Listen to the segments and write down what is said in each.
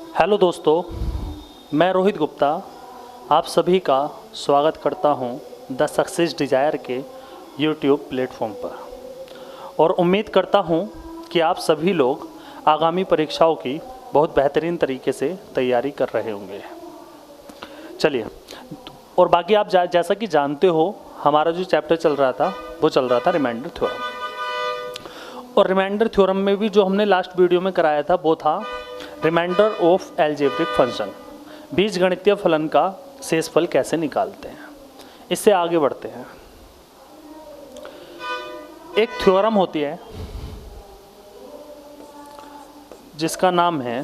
Hello दोस्तों, मैं रोहित गुप्ता आप सभी का स्वागत करता हूं द सक्सेस डिज़ायर के यूट्यूब प्लेटफॉर्म पर और उम्मीद करता हूं कि आप सभी लोग आगामी परीक्षाओं की बहुत बेहतरीन तरीके से तैयारी कर रहे होंगे। चलिए, और बाकी आप जैसा कि जानते हो हमारा जो चैप्टर चल रहा था वो चल रहा था रिमाइंडर थ्योरम, और रिमाइंडर थ्योरम में भी जो हमने लास्ट वीडियो में कराया था वो था रिमाइंडर ऑफ एल्जेब्रिक फंक्शन, बीजगणितीय फलन का शेषफल कैसे निकालते हैं। इससे आगे बढ़ते हैं। एक थ्योरम होती है जिसका नाम है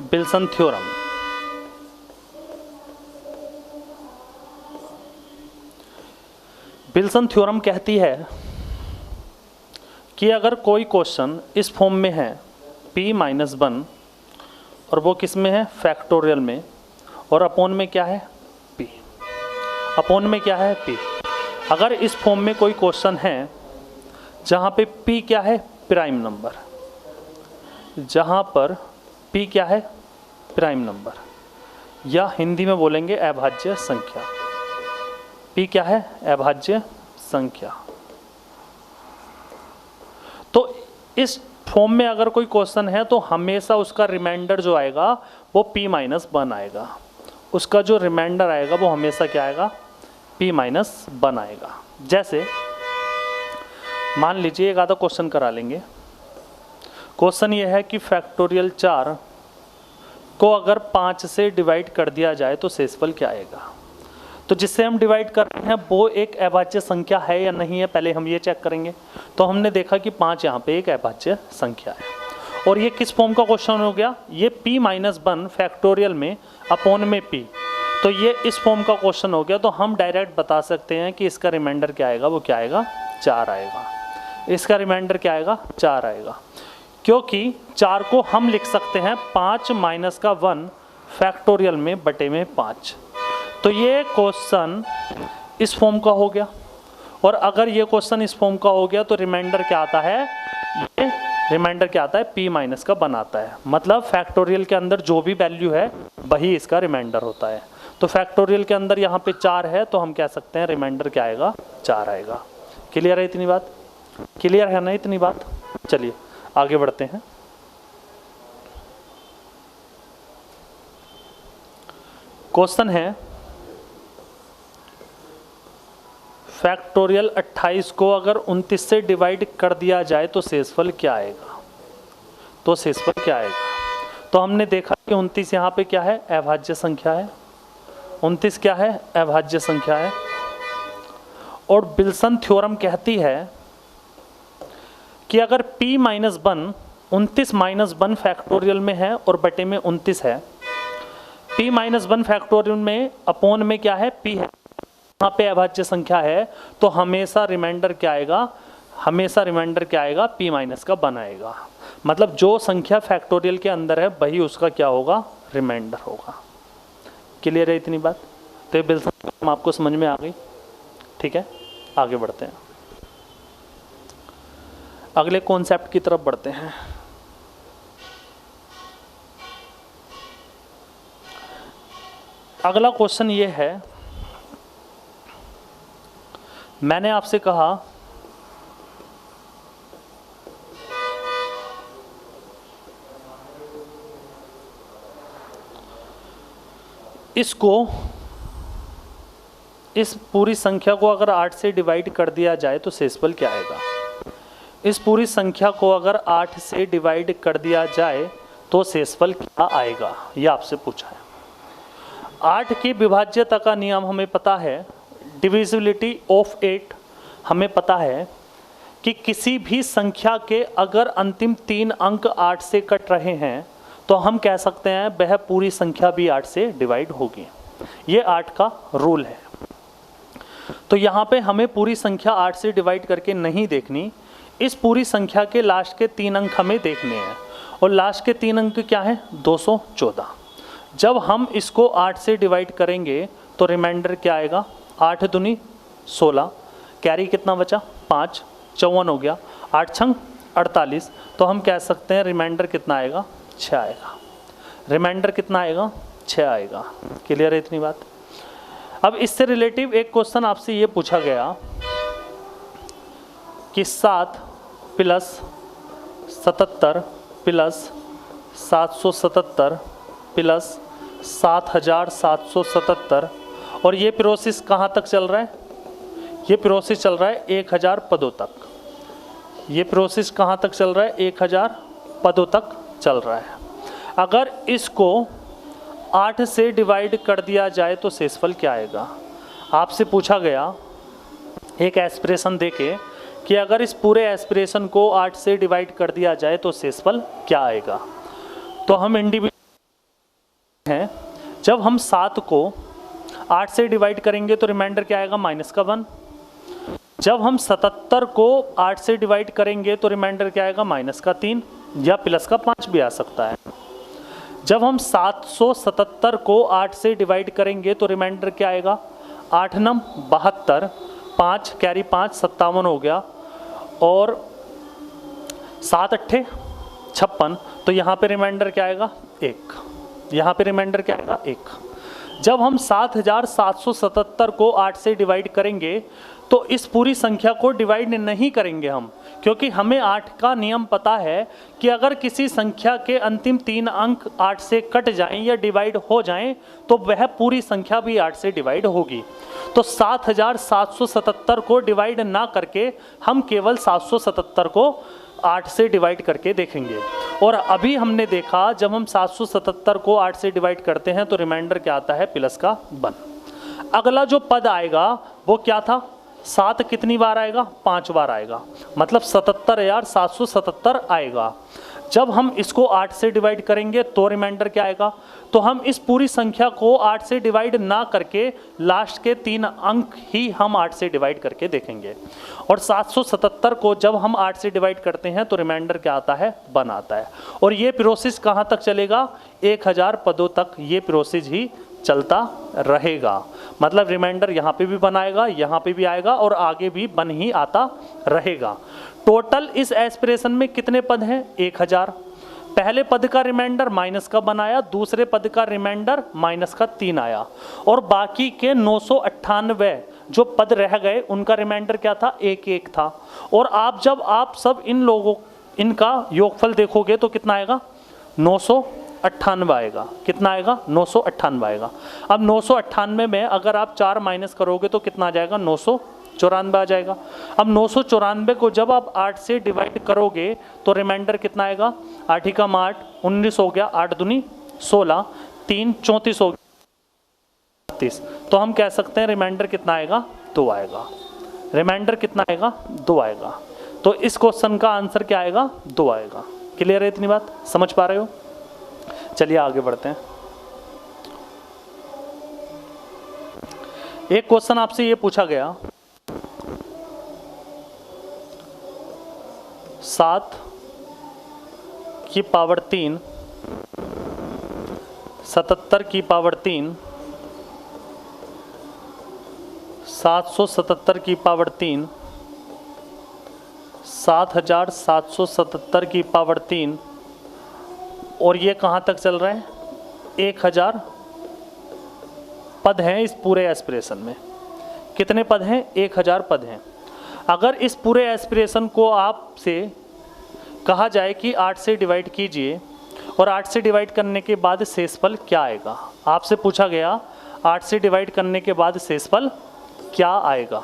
विल्सन थ्योरम। विल्सन थ्योरम कहती है कि अगर कोई क्वेश्चन इस फॉर्म में है p-1 और वो किस में है, फैक्टोरियल में, और अपॉन में क्या है, p, अपॉन में क्या है, p। अगर इस फॉर्म में कोई क्वेश्चन है जहाँ पे p क्या है, प्राइम नंबर, जहाँ पर p क्या है, प्राइम नंबर, या हिंदी में बोलेंगे अभाज्य संख्या। p क्या है, अभाज्य संख्या। तो इस फॉर्म में अगर कोई क्वेश्चन है तो हमेशा उसका रिमाइंडर जो आएगा वो p-1 आएगा। उसका जो रिमाइंडर आएगा वो हमेशा क्या आएगा, p-1 आएगा। जैसे मान लीजिए एक आधा क्वेश्चन करा लेंगे। क्वेश्चन ये है कि फैक्टोरियल 4 को अगर 5 से डिवाइड कर दिया जाए तो शेषफल क्या आएगा। तो जिससे हम डिवाइड कर रहे हैं वो एक अभाज्य संख्या है या नहीं है, पहले हम ये चेक करेंगे। तो हमने देखा कि 5 यहाँ पे एक अभाज्य संख्या है। और ये किस फॉर्म का क्वेश्चन हो गया, ये p-1 फैक्टोरियल में अपॉन में p, तो ये इस फॉर्म का क्वेश्चन हो गया। तो हम डायरेक्ट बता सकते हैं कि इसका रिमाइंडर क्या आएगा, वो क्या आएगा, 4 आएगा। इसका रिमाइंडर क्या आएगा, 4 आएगा, क्योंकि 4 को हम लिख सकते हैं 5-1 फैक्टोरियल में बटे में 5। तो ये क्वेश्चन इस फॉर्म का हो गया। और अगर ये क्वेश्चन इस फॉर्म का हो गया तो रिमाइंडर क्या आता है, ये रिमाइंडर क्या आता है, p-1 आता है। मतलब फैक्टोरियल के अंदर जो भी वैल्यू है वही इसका रिमाइंडर होता है। तो फैक्टोरियल के अंदर यहाँ पे 4 है तो हम कह सकते हैं रिमाइंडर क्या आएगा, 4 आएगा। क्लियर है इतनी बात, क्लियर है ना इतनी बात। चलिए आगे बढ़ते हैं। क्वेश्चन है फैक्टोरियल 28 को अगर 29 से डिवाइड कर दिया जाए तो शेषफल क्या आएगा। तो शेषफल क्या आएगा, तो हमने देखा कि 29 यहाँ पे क्या है, अभाज्य संख्या है। 29 क्या है, अभाज्य संख्या है। और विल्सन थ्योरम कहती है कि अगर p-1 29-1 फैक्टोरियल में है और बटे में 29 है, p-1 फैक्टोरियल में अपॉन में क्या है, p है, यहाँ पे अभाज्य संख्या है, तो हमेशा रिमाइंडर क्या आएगा, हमेशा रिमाइंडर क्या आएगा, p-1 आएगा। मतलब जो संख्या फैक्टोरियल के अंदर है वही उसका क्या होगा, रिमाइंडर होगा। क्लियर है इतनी बात। तो ये विल्सन थ्योरम आपको समझ में आ गई। ठीक है, आगे बढ़ते हैं, अगले कॉन्सेप्ट की तरफ बढ़ते हैं। अगला क्वेश्चन ये है, मैंने आपसे कहा इसको, इस पूरी संख्या को अगर 8 से डिवाइड कर दिया जाए तो शेषफल क्या आएगा। इस पूरी संख्या को अगर 8 से डिवाइड कर दिया जाए तो शेषफल क्या आएगा, ये आपसे पूछा है। 8 की विभाज्यता का नियम हमें पता है, डिविजिबिलिटी ऑफ 8 हमें पता है कि किसी भी संख्या के अगर अंतिम 3 अंक 8 से कट रहे हैं तो हम कह सकते हैं वह पूरी संख्या भी 8 से डिवाइड होगी। ये 8 का रूल है। तो यहाँ पे हमें पूरी संख्या 8 से डिवाइड करके नहीं देखनी, इस पूरी संख्या के लास्ट के 3 अंक हमें देखने हैं। और लास्ट के 3 अंक क्या है, 214। जब हम इसको 8 से डिवाइड करेंगे तो रिमाइंडर क्या आएगा, 8 दूनी 16, कैरी कितना बचा 5, 54 हो गया, 8 छंग 48। तो हम कह सकते हैं रिमाइंडर कितना आएगा, 6 आएगा। रिमाइंडर कितना आएगा? 6 आएगा। क्लियर है इतनी बात? अब इससे रिलेटिव एक क्वेश्चन आपसे ये पूछा गया कि 7 प्लस 77 प्लस 777 प्लस 7777 और ये प्रोसेस कहाँ तक चल रहा है? ये प्रोसेस चल रहा है 1000 पदों तक। ये प्रोसेस कहाँ तक चल रहा है? 1000 पदों तक चल रहा है। अगर इसको 8 से डिवाइड कर दिया जाए तो शेषफल क्या आएगा? आपसे पूछा गया एक एक्सप्रेशन देके कि अगर इस पूरे एक्सप्रेशन को 8 से डिवाइड कर दिया जाए तो शेषफल क्या आएगा? तो हम इंडिविजुअल हैं, जब हम 7 को 8 से डिवाइड करेंगे तो रिमाइंडर क्या आएगा? माइनस का 1। जब हम 77 को 8 से डिवाइड करेंगे तो रिमाइंडर क्या आएगा? माइनस का 3 या प्लस का 5 भी आ सकता है। जब हम 777 को 8 से डिवाइड करेंगे तो रिमाइंडर क्या आएगा? 8 9 72, 5 कैरी 5 57 हो गया और 7 8 56। तो यहाँ पे रिमाइंडर क्या आएगा? 1। यहाँ पे रिमाइंडर क्या आएगा? 1। जब हम 7777 को 8 से डिवाइड करेंगे तो इस पूरी संख्या को डिवाइड नहीं करेंगे हम, क्योंकि हमें 8 का नियम पता है कि अगर किसी संख्या के अंतिम 3 अंक 8 से कट जाएं या डिवाइड हो जाएं तो वह पूरी संख्या भी 8 से डिवाइड होगी। तो 7777 को डिवाइड ना करके हम केवल 777 को 8 से डिवाइड करके देखेंगे। और अभी हमने देखा जब हम 777 को 8 से डिवाइड करते हैं तो रिमाइंडर क्या आता है? प्लस का 1। अगला जो पद आएगा वो क्या था? 7 कितनी बार आएगा? 5 बार आएगा, मतलब 77,777 आएगा। जब हम इसको 8 से डिवाइड करेंगे तो रिमाइंडर क्या आएगा? तो हम इस पूरी संख्या को 8 से डिवाइड ना करके लास्ट के 3 अंक ही हम 8 से डिवाइड करके देखेंगे। और 777 को जब हम 8 से डिवाइड करते हैं तो रिमाइंडर क्या आता है? 1 आता है। और ये प्रोसेस कहाँ तक चलेगा? 1000 पदों तक ये प्रोसेस ही चलता रहेगा। मतलब रिमाइंडर यहाँ पे भी 1 आएगा, यहाँ पे भी आएगा और आगे भी 1 ही आता रहेगा। टोटल इस एक्सप्रेशन में कितने पद हैं? 1000। पहले पद का रिमाइंडर माइनस का 1 आया, दूसरे पद का रिमाइंडर माइनस का 3 आया और बाकी के 998 जो पद रह गए उनका रिमाइंडर क्या था? 1 था। और आप सब इन लोगों इनका योगफल देखोगे तो कितना आएगा? 998 आएगा। कितना आएगा? 998 आएगा। अब 998 में अगर आप 4 माइनस करोगे तो कितना आ जाएगा? 994 आ जाएगा। अब 994 को जब आप 8 से डिवाइड करोगे तो रिमाइंडर कितना आएगा? 8 ही कम 8 19 हो गया, 8 दूनी 16, 3 34 हो गया 32। तो हम कह सकते हैं रिमाइंडर कितना आएगा? 2 आएगा। रिमाइंडर कितना आएगा? 2 आएगा। तो इस क्वेश्चन का आंसर क्या आएगा? 2 आएगा। क्लियर है इतनी बात? समझ पा रहे हो? चलिए आगे बढ़ते हैं। एक क्वेश्चन आपसे ये पूछा गया 7 की पावर 3 77 की पावर 3 777 की पावर 3 7777 की पावर 3 और ये कहाँ तक चल रहा है? 1000 पद हैं इस पूरे एक्सप्रेशन में। कितने पद हैं? 1000 पद हैं। अगर इस पूरे एक्सप्रेशन को आपसे कहा जाए कि 8 से डिवाइड कीजिए और 8 से डिवाइड करने के बाद शेषफल क्या आएगा? आपसे पूछा गया 8 से डिवाइड करने के बाद शेषफल क्या आएगा?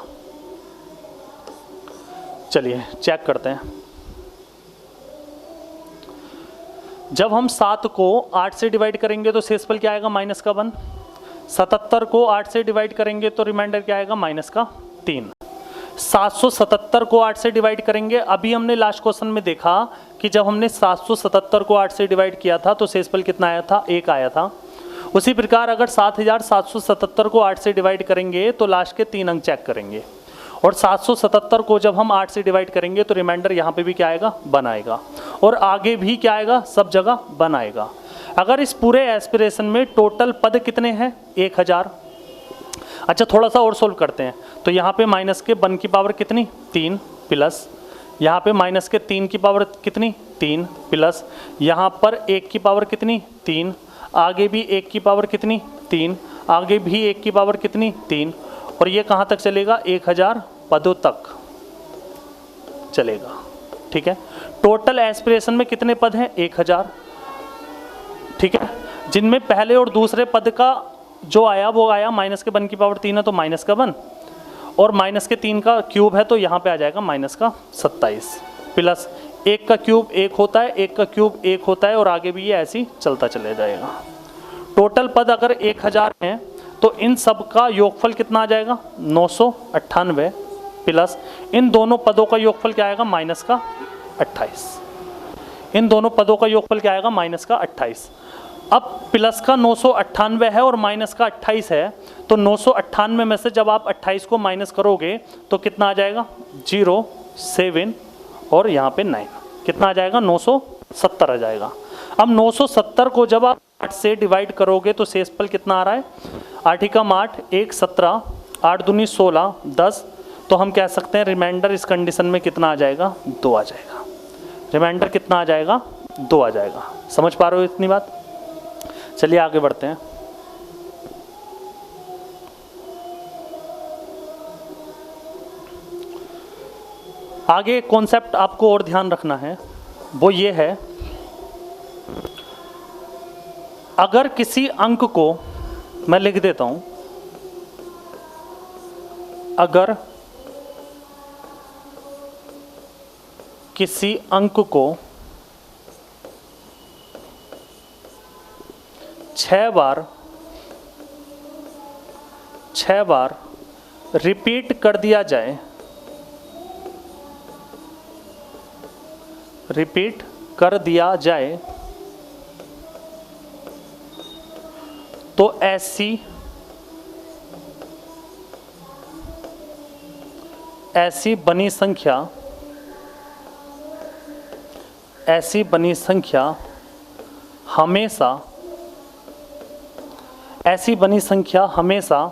चलिए चेक करते हैं। जब हम 7 को 8 से डिवाइड करेंगे तो शेषफल क्या आएगा? माइनस का 1। 77 को 8 से डिवाइड करेंगे तो रिमाइंडर क्या आएगा? माइनस का 3। 777 को 8 से डिवाइड करेंगे। अभी हमने लास्ट क्वेश्चन में देखा कि जब हमने 777 को 8 से डिवाइड किया था तो शेषफल कितना आया था? 1 आया था। उसी प्रकार अगर 7777 को 8 से डिवाइड करेंगे तो लास्ट के 3 अंक चेक करेंगे और 777 को जब हम 8 से डिवाइड करेंगे तो रिमाइंडर यहाँ पे भी क्या आएगा? 1 आएगा और आगे भी क्या आएगा? सब जगह 1 आएगा। अगर इस पूरे एस्पिरेशन में टोटल पद कितने हैं? 1000। अच्छा थोड़ा सा और सोल्व करते हैं। तो यहाँ पे माइनस के 1 की पावर कितनी? 3 प्लस यहाँ पे माइनस के 3 की पावर कितनी 3 प्लस यहाँ पर 1 की पावर कितनी 3, आगे भी 1 की पावर कितनी 3, आगे भी 1 की पावर कितनी 3, और ये कहाँ तक चलेगा 1000 पदों तक चलेगा। ठीक है, टोटल एस्पिरेशन में कितने पद हैं 1000। ठीक है, जिनमें पहले और दूसरे पद का जो आया वो आया माइनस के 1 की पावर 3 है तो माइनस का 1, और माइनस के 3 का क्यूब है तो यहाँ पे आ जाएगा माइनस का 27, प्लस 1 का क्यूब 1 होता है, 1 का क्यूब 1 होता है, और आगे भी ये ऐसे ही चलता चले जाएगा। टोटल पद अगर 1000 हैं तो इन सब का योगफल कितना आ जाएगा 998, प्लस इन दोनों पदों का योगफल क्या आएगा माइनस का 28। इन दोनों पदों का योगफल क्या आएगा माइनस का 28। अब प्लस का 998 है और माइनस का 28 है, तो 998 में से जब आप 28 को माइनस करोगे तो कितना आ जाएगा 0, 7 और यहाँ पे 9, कितना आ जाएगा 970 आ जाएगा। अब 970 को जब आप 8 से डिवाइड करोगे तो शेषफल कितना आ रहा है 8 का 8 1 17, 8 दूनी 16 10, तो हम कह सकते हैं रिमाइंडर इस कंडीशन में कितना आ जाएगा 2 आ जाएगा। रिमाइंडर कितना आ जाएगा 2 आ जाएगा। समझ पा रहे हो इतनी बात? चलिए आगे बढ़ते हैं। आगे एक कॉन्सेप्ट आपको और ध्यान रखना है, वो ये है अगर किसी अंक को मैं लिख देता हूं, अगर किसी अंक को 6 बार रिपीट कर दिया जाए, रिपीट कर दिया जाए तो ऐसी बनी संख्या, ऐसी बनी संख्या हमेशा, ऐसी बनी संख्या हमेशा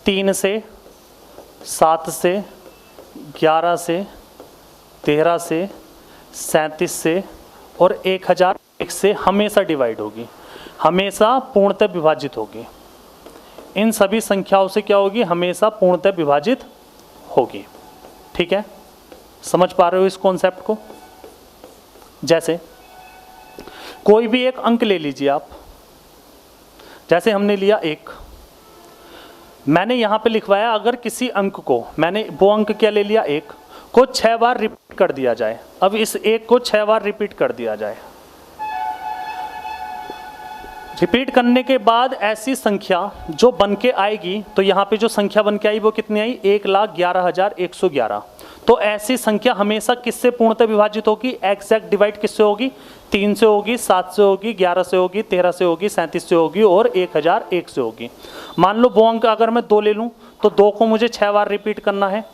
3 से 7 से 11 से 13 से 37 से और 1001 से हमेशा डिवाइड होगी, हमेशा पूर्णतः विभाजित होगी। इन सभी संख्याओं से क्या होगी हमेशा पूर्णतः विभाजित होगी। ठीक है, समझ पा रहे हो इस कॉन्सेप्ट को? जैसे कोई भी एक अंक ले लीजिए आप, जैसे हमने लिया 1, मैंने यहां पे लिखवाया अगर किसी अंक को, मैंने वो अंक क्या ले लिया 1 को 6 बार रिपीट कर दिया जाए। अब इस 1 को 6 बार रिपीट कर दिया जाए, रिपीट करने के बाद ऐसी संख्या जो बन के आएगी, तो यहाँ पे जो संख्या बन के आई वो कितनी आई 1,11,111। तो ऐसी संख्या हमेशा किससे पूर्णतः विभाजित होगी, एग्जैक्ट डिवाइड किससे होगी 3 से होगी, 7 से होगी, 11 से होगी, 13 से होगी, 37 से होगी और 1001 से होगी। मान लो वो अंक अगर मैं 2 ले लूँ तो 2 को मुझे 6 बार रिपीट करना है,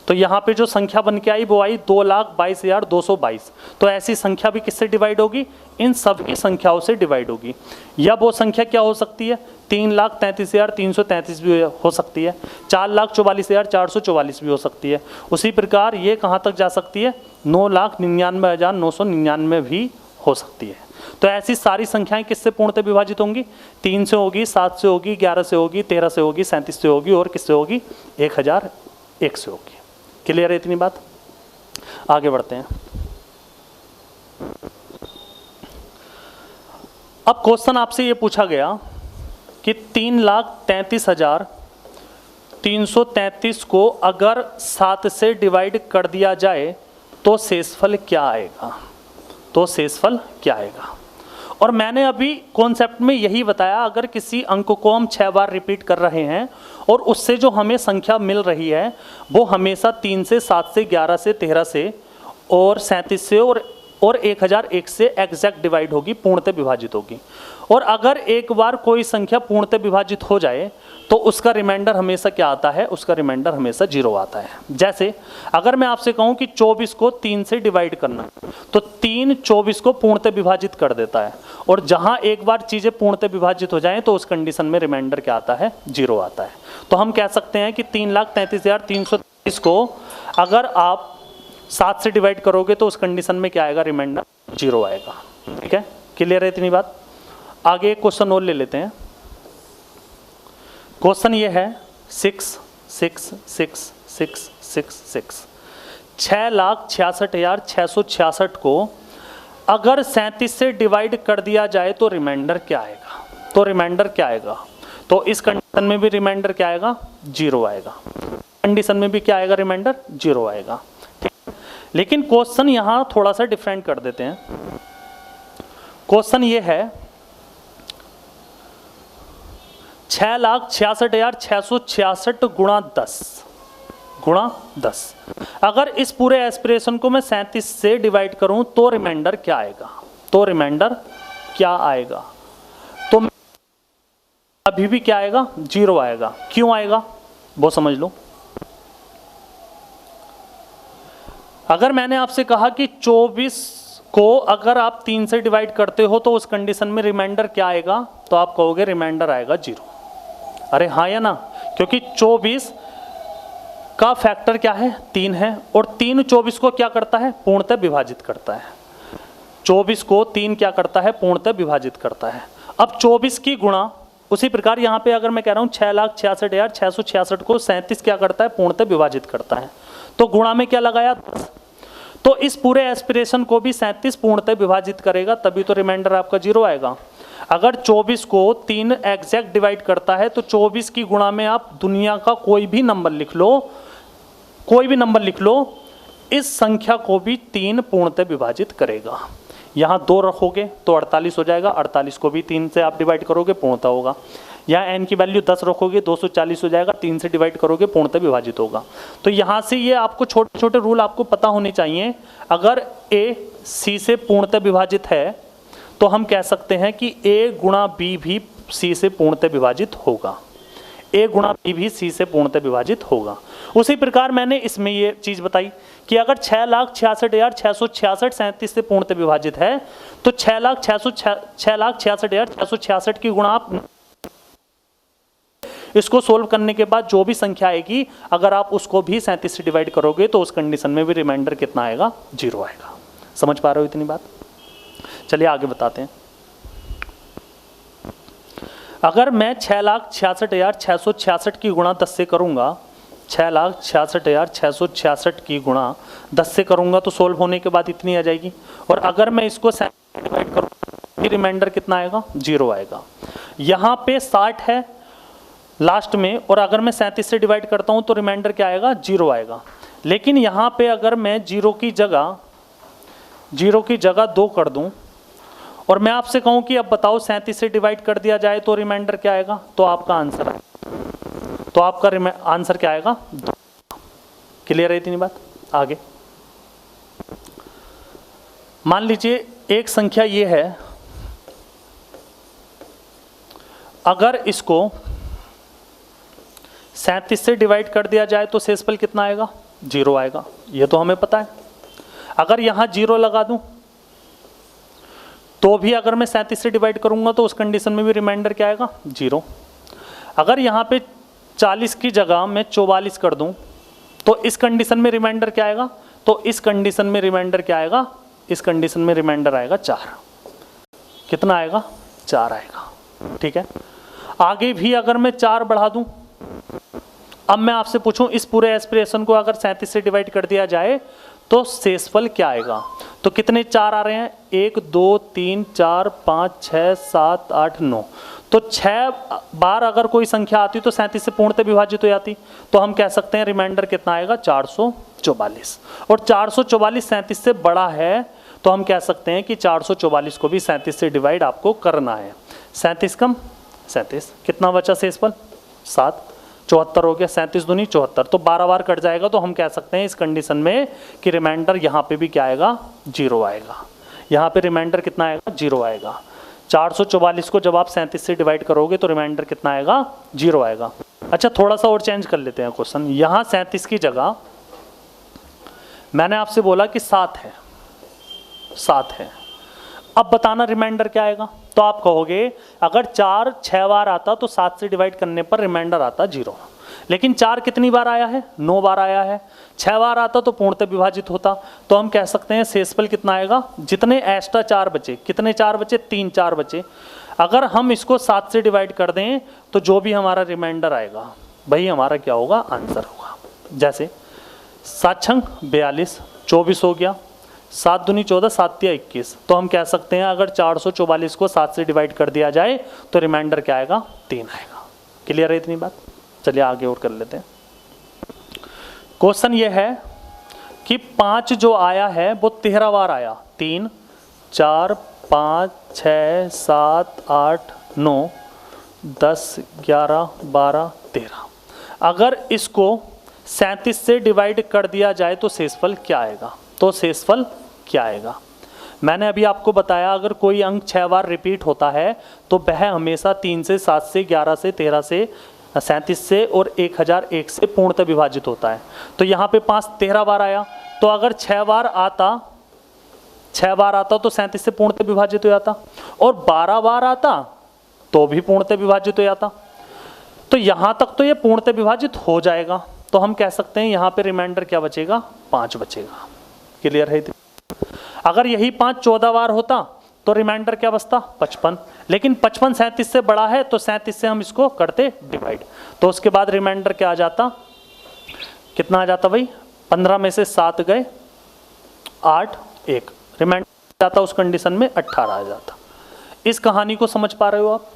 तो यहाँ पे जो संख्या बन के आई वो आई 2,22,222। तो ऐसी संख्या भी किससे डिवाइड होगी, इन सभी संख्याओं से डिवाइड होगी। या वो संख्या क्या हो सकती है 3,33,333 भी हो सकती है, 4,44,444 भी हो सकती है। उसी प्रकार ये कहाँ तक जा सकती है 9,99,999 भी हो सकती है। तो ऐसी सारी संख्याएं किससे पूर्णतः विभाजित होंगी, 3 से होगी, 7 से होगी, 11 से होगी, 13 से होगी, 37 से होगी और किससे होगी 1001 से होगी। क्लियर है इतनी बात? आगे बढ़ते हैं। अब क्वेश्चन आपसे ये पूछा गया कि 3,33,333 को अगर 7 से डिवाइड कर दिया जाए तो शेषफल क्या आएगा, तो शेषफल क्या आएगा। और मैंने अभी कॉन्सेप्ट में यही बताया, अगर किसी अंक को हम 6 बार रिपीट कर रहे हैं और उससे जो हमें संख्या मिल रही है वो हमेशा 3 से 7 से 11 से 13 से और 37 से और 1001 से एग्जैक्ट डिवाइड होगी, पूर्णतः विभाजित होगी। और अगर एक बार कोई संख्या पूर्णतः विभाजित हो जाए तो उसका रिमाइंडर हमेशा क्या आता है, उसका रिमाइंडर हमेशा 0 आता है। जैसे अगर मैं आपसे कहूं कि 24 को 3 से डिवाइड करना, तो 3 24 को पूर्णतः विभाजित कर देता है, और जहां एक बार चीज़ें पूर्णतः विभाजित हो जाएं तो उस कंडीशन में रिमाइंडर क्या आता है 0 आता है। तो हम कह सकते हैं कि 3,33,333 इसको अगर आप 7 से डिवाइड करोगे तो उस कंडीशन में क्या आएगा, रिमाइंडर 0 आएगा। ठीक है, क्लियर है इतनी बात। आगे एक क्वेश्चन और ले लेते हैं। क्वेश्चन ये है 6 6 6 6 6 6 6,66,666 को अगर 37 से डिवाइड कर दिया जाए तो रिमाइंडर क्या आएगा, तो रिमाइंडर क्या आएगा, तो इस कंडीशन में भी रिमाइंडर क्या आएगा, 0 आएगा। कंडीशन में भी क्या आएगा, रिमाइंडर 0 आएगा। ठीक, लेकिन क्वेश्चन यहां थोड़ा सा डिफरेंट कर देते हैं। क्वेश्चन ये है 6,66,666 गुणा 10 अगर इस पूरे एस्पिरेशन को मैं 37 से डिवाइड करूं तो रिमाइंडर क्या आएगा, तो रिमाइंडर क्या आएगा, तो अभी भी क्या आएगा, 0 आएगा। क्यों आएगा वो समझ लो। अगर मैंने आपसे कहा कि 24 को अगर आप 3 से डिवाइड करते हो तो उस कंडीशन में रिमाइंडर क्या आएगा, तो आप कहोगे रिमाइंडर आएगा 0। अरे हाँ या ना, क्योंकि 24 का फैक्टर क्या है, 3 है, और 3 24 को क्या करता है, पूर्णतः विभाजित करता है। 24 को 3 क्या करता है, पूर्णतः विभाजित करता है। अब 24 की गुणा, उसी प्रकार यहाँ पे अगर मैं कह रहा हूँ 6,66,666 को 37 क्या करता है, पूर्णतः विभाजित करता है, तो गुणा में क्या लगाया 10, तो इस पूरे एस्पिरेशन को भी 37 पूर्णतः विभाजित करेगा, तभी तो रिमाइंडर आपका 0 आएगा। अगर 24 को 3 एग्जैक्ट डिवाइड करता है तो 24 की गुणा में आप दुनिया का कोई भी नंबर लिख लो, कोई भी नंबर लिख लो, इस संख्या को भी 3 पूर्णतः विभाजित करेगा। यहाँ 2 रखोगे तो 48 हो जाएगा, 48 को भी 3 से आप डिवाइड करोगे, पूर्णतः होगा। यहाँ n की वैल्यू 10 रखोगे, 240 हो जाएगा, 3 से डिवाइड करोगे, पूर्णतः विभाजित होगा। तो यहाँ से ये आपको छोटे छोटे रूल आपको पता होने चाहिए। अगर a c से पूर्णतः विभाजित है तो हम कह सकते हैं कि a गुणा b भी c से पूर्णतः विभाजित होगा, a गुणा b भी c से पूर्णतः विभाजित होगा। उसी प्रकार मैंने इसमें ये चीज़ बताई कि अगर 6,66,666 37 से पूर्णतः विभाजित है तो 6,66,666 की गुणा आप इसको सोल्व करने के बाद जो भी संख्या आएगी अगर आप उसको भी 37 से डिवाइड करोगे तो उस कंडीशन में भी रिमाइंडर कितना आएगा, 0 आएगा। समझ पा रहे हो इतनी बात। चलिए आगे बताते हैं। अगर मैं 6,66,666 की गुणा 10 से करूंगा, 6,66,666 की गुणा 10 से करूंगा तो सोल्व होने के बाद इतनी आ जाएगी, और अगर मैं इसको 7 से डिवाइड करूंगा रिमाइंडर कितना आएगा, 0 आएगा। यहाँ पे 60 है लास्ट में, और अगर मैं 37 से डिवाइड करता हूँ तो रिमाइंडर क्या आएगा, 0 आएगा। लेकिन यहाँ पे अगर मैं 0 की जगह 2 कर दूँ और मैं आपसे कहूँ कि अब बताओ 37 से डिवाइड कर दिया जाए तो रिमाइंडर क्या आएगा, तो आपका आंसर आएगा, तो आपका आंसर क्या आएगा, 2। क्लियर है इतनी बात। आगे मान लीजिए एक संख्या ये है, अगर इसको 37 से डिवाइड कर दिया जाए तो शेषफल कितना आएगा, 0 आएगा, ये तो हमें पता है। अगर यहाँ 0 लगा दूं तो भी अगर मैं 37 से डिवाइड करूंगा तो उस कंडीशन में भी रिमाइंडर क्या आएगा, 0। अगर यहाँ पे 40 की जगह मैं 44 कर दूं तो इस कंडीशन में रिमाइंडर क्या आएगा, तो इस कंडीशन में रिमाइंडर क्या आएगा, इस कंडीशन में रिमाइंडर आएगा 4। कितना आएगा, 4 आएगा। ठीक है, आगे भी अगर मैं 4 बढ़ा दूं, अब मैं आपसे पूछूं इस पूरे एस्पिरेशन को अगर 37 से डिवाइड कर दिया जाए तो शेषफल क्या आएगा, तो कितने 4 आ रहे हैं, 1 2 3 4 5 6 7 8 9, तो 6 बार अगर कोई संख्या आती तो 37 से पूर्णतः विभाजित हो जाती, तो हम कह सकते हैं रिमाइंडर कितना आएगा, 444। और 444 37 से बड़ा है तो हम कह सकते हैं कि 444 को भी 37 से डिवाइड आपको करना है। 37 कम 37, कितना बचा शेषफल, 7, 74 हो गया, 37 दूनी 74, तो 12 बार कट जाएगा, तो हम कह सकते हैं इस कंडीशन में कि रिमाइंडर यहाँ पे भी क्या आएगा, 0 आएगा। यहाँ पे रिमाइंडर कितना आएगा, 0 आएगा। 444 को जब आप 37 से डिवाइड करोगे तो रिमाइंडर कितना आएगा, 0 आएगा। अच्छा थोड़ा सा और चेंज कर लेते हैं क्वेश्चन। यहाँ 37 की जगह मैंने आपसे बोला कि 7 है, 7 है, अब बताना रिमाइंडर क्या आएगा, तो आप कहोगे अगर 4 6 बार आता तो 7 से डिवाइड करने पर रिमाइंडर आता 0। लेकिन 4 कितनी बार आया है? 9 बार आया है। 6 बार आता तो पूर्णतः विभाजित होता। तो हम कह सकते हैं शेषफल कितना आएगा? जितने एक्स्ट्रा 4 बचे, कितने 4 बचे? 3 4 बचे। अगर हम इसको 7 से डिवाइड कर दें तो जो भी हमारा रिमाइंडर आएगा वही हमारा क्या होगा? आंसर होगा। जैसे 7 छंग 42, 24 हो गया, 7 दूनी 14, 7 तिया 21। तो हम कह सकते हैं अगर 444 को 7 से डिवाइड कर दिया जाए तो रिमाइंडर क्या आएगा? 3 आएगा। क्लियर है इतनी बात? चलिए आगे और कर लेते हैं। क्वेश्चन ये है कि 5 जो आया है वो 13 बार आया। 3 4 5 6 7 8 9 10 11 12 13। अगर इसको 37 से डिवाइड कर दिया जाए तो शेषफल क्या आएगा? तो शेषफल क्या आएगा? मैंने अभी आपको बताया अगर कोई अंक 6 बार रिपीट होता है तो वह हमेशा 3 से 7 से 11 से 13 से 37 से और 1001 से पूर्णतः विभाजित होता है। तो यहाँ पे 5 13 बार आया, तो अगर 6 बार आता तो 37 से पूर्णतः विभाजित हो जाता, और 12 बार आता तो भी पूर्णतः विभाजित हो जाता। तो यहाँ तक तो ये पूर्णतः विभाजित हो जाएगा। तो हम कह सकते हैं यहाँ पे रिमाइंडर क्या बचेगा? 5 बचेगा। क्लियर है? अगर यही 5 14 बार होता तो रिमाइंडर क्या बचता? 55। लेकिन 55 37 से बड़ा है तो 37 से हम इसको करते डिवाइड, तो उसके बाद रिमाइंडर क्या आ जाता? कितना आ जाता भाई? 15 में से 7 गए 8 1, रिमाइंडर जाता उस कंडीशन में 18 आ जाता। इस कहानी को समझ पा रहे हो आप?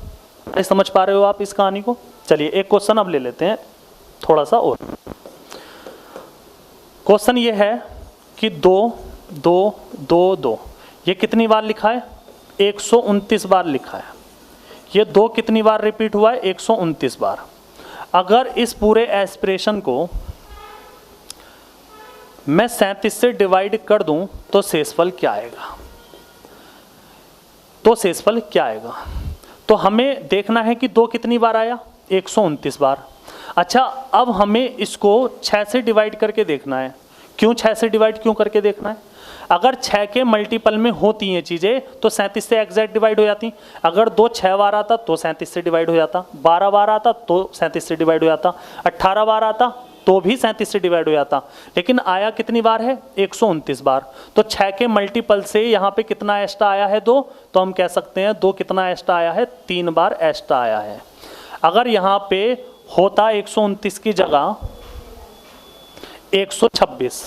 समझ पा रहे हो आप इस कहानी को? चलिए एक क्वेश्चन अब ले लेते हैं थोड़ा सा और। क्वेश्चन ये है कि 2 2 2 2 ये कितनी बार लिखा है? 129 बार लिखा है। ये 2 कितनी बार रिपीट हुआ है? 129 बार। अगर इस पूरे एक्सप्रेशन को मैं 37 से डिवाइड कर दूं तो शेषफल क्या आएगा? तो शेषफल क्या आएगा? तो हमें देखना है कि 2 कितनी बार आया? 129 बार। अच्छा, अब हमें इसको 6 से डिवाइड करके देखना है। क्यों 6 से डिवाइड क्यों करके देखना है? अगर 6 के मल्टीपल में होती हैं चीज़ें तो 37 से एग्जैक्ट डिवाइड हो जाती। अगर 2 6 बार आता तो 37 से डिवाइड हो जाता, 12 बार आता तो 37 से डिवाइड हो जाता, 18 बार आता तो भी 37 से डिवाइड हो जाता। लेकिन आया कितनी बार है? 129 बार। तो 6 के मल्टीपल से यहाँ पे कितना एक्स्ट्रा आया है? 2। तो हम कह सकते हैं 2 कितना एक्स्ट्रा आया है? 3 बार एक्स्ट्रा आया है। अगर यहाँ पे होता 129 की जगह 126,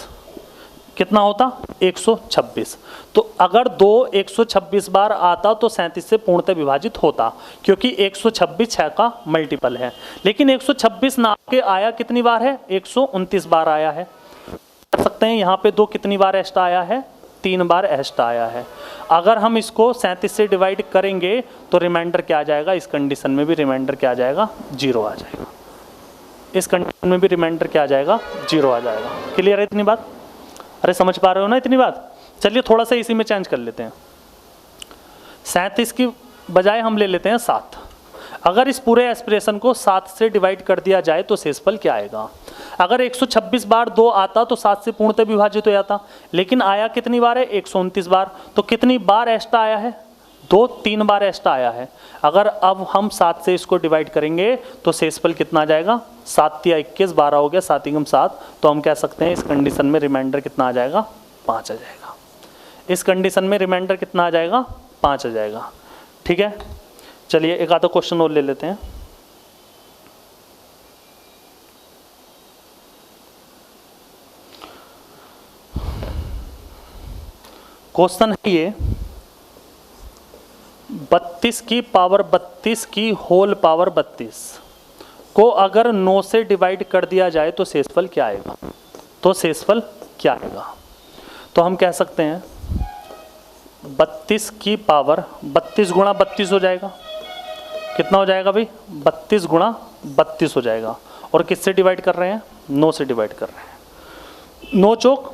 कितना होता? 126। तो अगर 2 126 बार आता तो 37 से पूर्णतः विभाजित होता, क्योंकि 126 6 का मल्टीपल है। लेकिन 126 ना के आया कितनी बार है? 129 बार आया है। कर सकते हैं यहाँ पे 2 कितनी बार एक्स्ट्रा आया है? 3 बार एक्स्ट्रा आया है। अगर हम इसको 37 से डिवाइड करेंगे तो रिमाइंडर क्या आ जाएगा? इस कंडीशन में भी रिमाइंडर क्या आ जाएगा? 0 आ जाएगा। इस कंडीशन में भी रिमाइंडर क्या आ जाएगा? 0 आ जाएगा। क्लियर है इतनी बात? अरे समझ पा रहे हो ना इतनी बात? चलिए थोड़ा सा इसी में चेंज कर लेते हैं। 37 की बजाय हम ले लेते हैं 7। अगर इस पूरे एक्सप्रेशन को 7 से डिवाइड कर दिया जाए तो शेषफल क्या आएगा? अगर 126 बार 2 आता तो 7 से पूर्णतः विभाजित हो जाता, लेकिन आया कितनी बार है? 129 बार। तो कितनी बार एक्स्ट्रा आया है? 2 3 बार एक्स्ट्रा आया है। अगर अब हम 7 से इसको डिवाइड करेंगे तो शेषफल कितना आ जाएगा? 7 या 21, 12 हो गया, 7 एकम 7। तो हम कह सकते हैं इस कंडीशन में रिमाइंडर कितना आ जाएगा? 5 आ जाएगा। इस कंडीशन में रिमाइंडर कितना आ जाएगा? 5 आ जाएगा। ठीक है, चलिए एक आधा क्वेश्चन और ले लेते हैं। क्वेश्चन है ये 32 की पावर 32 की होल पावर 32 को अगर 9 से डिवाइड कर दिया जाए तो शेषफल क्या आएगा? तो शेषफल क्या आएगा? तो हम कह सकते हैं 32 की पावर 32 गुणा 32 हो जाएगा। कितना हो जाएगा भाई? 32 गुणा 32 हो जाएगा। और किससे डिवाइड कर रहे हैं? 9 से डिवाइड कर रहे हैं। 9 चौक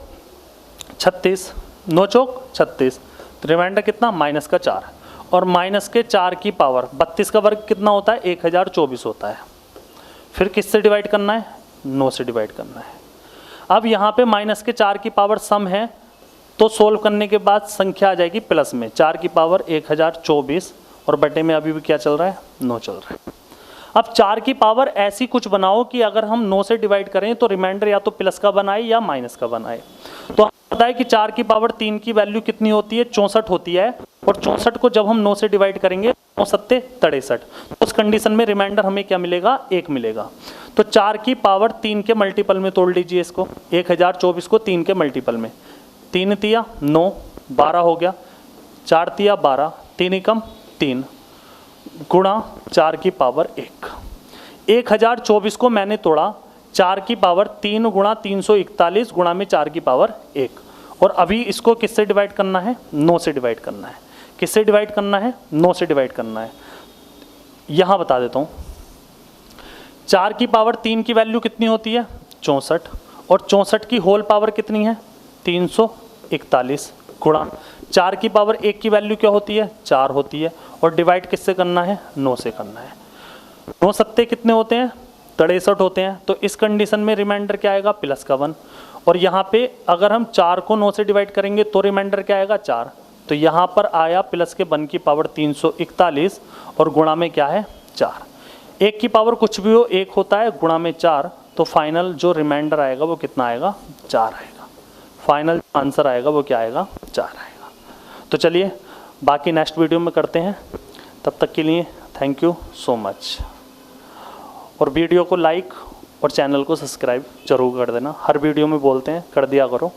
36, 9 चौक 36। तो रिमाइंडर कितना? माइनस का 4। और माइनस के 4 की पावर 32 का वर्ग कितना होता है? 1024 होता है। फिर किससे डिवाइड करना है? 9 से डिवाइड करना है। अब यहाँ पे माइनस के 4 की पावर सम है तो सोल्व करने के बाद संख्या आ जाएगी प्लस में। 4 की पावर 1024 और बटे में अभी भी क्या चल रहा है? 9 चल रहा है। अब 4 की पावर ऐसी कुछ बनाओ कि अगर हम 9 से डिवाइड करें तो रिमाइंडर या तो प्लस का बनाए या माइनस का बनाए। तो हमें पता है कि 4 की पावर 3 की वैल्यू कितनी होती है, 64 होती है, और 64 को जब हम 9 से डिवाइड करेंगे 9 सत्ते 63, तो उस कंडीशन में रिमाइंडर हमें क्या मिलेगा, 1 मिलेगा। तो 4 की पावर 3 के मल्टीपल में तोड़ लीजिए इसको, 1024 को 3 के मल्टीपल में, 3 तिया 9, 12 हो गया, 4 तिया 12, 3 एकम 3, गुणा 4 की पावर 1। 1024 को मैंने तोड़ा 4 की पावर 3 गुणा 341 गुणा में 4 की पावर 1, और अभी इसको किससे डिवाइड करना है, 9 से डिवाइड करना है। किससे डिवाइड करना है, 9 से डिवाइड करना है। यहाँ बता देता हूँ, 4 की पावर 3 की वैल्यू कितनी होती है, 64, और 64 की होल पावर कितनी है, 341, गुणा 4 की पावर 1 की वैल्यू क्या होती है, 4 होती है, और डिवाइड किससे करना है, 9 से करना है। 9 सत्ते कितने होते हैं, 63 होते हैं। तो इस कंडीशन में रिमाइंडर क्या आएगा, प्लस का 1, और यहाँ पे अगर हम 4 को 9 से डिवाइड करेंगे तो रिमाइंडर क्या आएगा, 4। तो यहाँ पर आया प्लस के 1 की पावर 341, और गुणा में क्या है, 4। 1 की पावर कुछ भी हो 1 होता है, गुणा में 4, तो फाइनल जो रिमाइंडर आएगा वो कितना आएगा, 4 आएगा। फाइनल आंसर आएगा वो क्या आएगा, 4 आएगा। तो चलिए बाकी नेक्स्ट वीडियो में करते हैं, तब तक के लिए थैंक यू सो मच। और वीडियो को लाइक और चैनल को सब्सक्राइब जरूर कर देना, हर वीडियो में बोलते हैं, कर दिया करो।